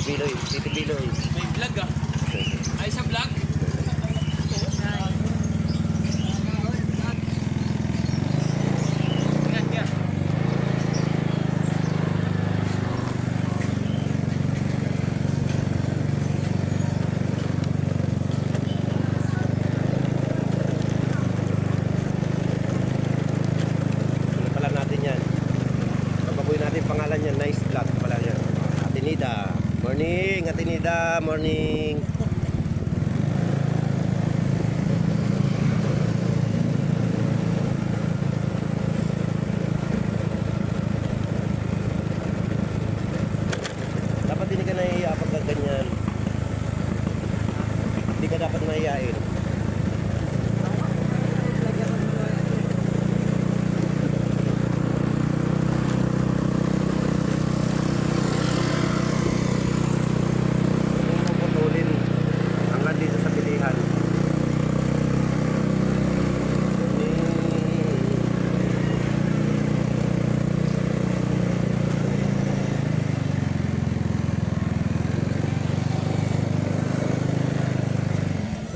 Biloy. Titi Biloy. May vlog ah. Ay, sa vlog? Ingat ka. Ano pala natin yan? Papabuhin natin pangalan yan. Nice vlog pala yan. Atenida. Morning, Atenida. Morning. Dapat hindi ka nahihiya pagka ganyan. Hindi ka dapat mahihiyain. Puputulin hanggang dito sa pilihan.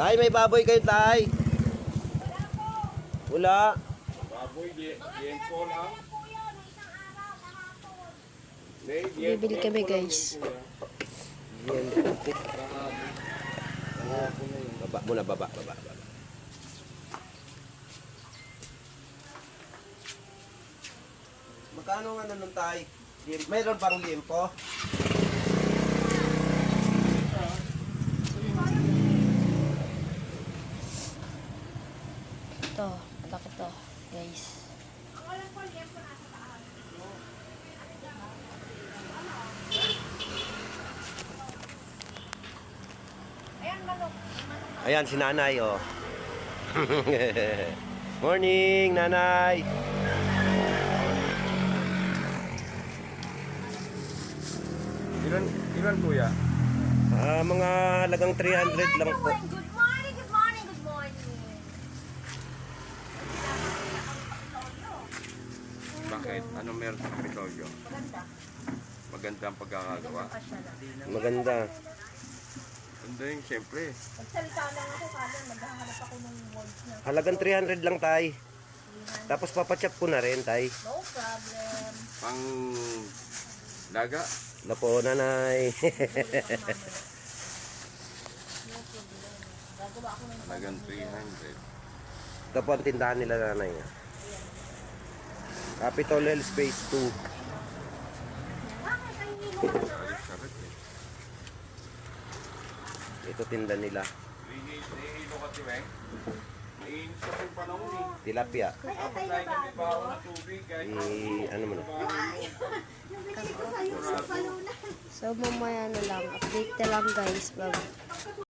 Tay, may baboy kayo, tay? Wala. Baboy, liempo lang. Bibili kami guys. Yan. Baba muna, baba. Magkano nga nun, tay? Mayroon pang liempo? Ito, malaki to guys. Ayan, si nanay, oh. Morning, nanay. Ilan kuya? Mga halagang 300 lang po. Good morning, good morning, good morning. Bakit? Ano meron sa Kapitolyo? Maganda. Maganda ang pagkakagawa. Maganda. Ganda yung siyempre. Magsalita lang ako, kala maghahanap ako ng words na. Halagang 300 lang, tay. Tapos papachap ko na rin, tay. No problem. Pang laga. Na po, nanay. Gagawa ako ng Halagang 300. Ito po ang tindahan nila, nanay. Capitol Hill Space 2. bakit ay hindi mo na Sarit-sarit eh. Ito tinda nila. Nahihilo ka, Timeng. Mainit ka yung panahon eh. Tilapia. ay Tapos atay na lagi ba? kami baon ng tubig. Kahit Ano mo na? Nabigay ko sa'yo sa balunan. So mamaya na lang, update na lang guys. Bye.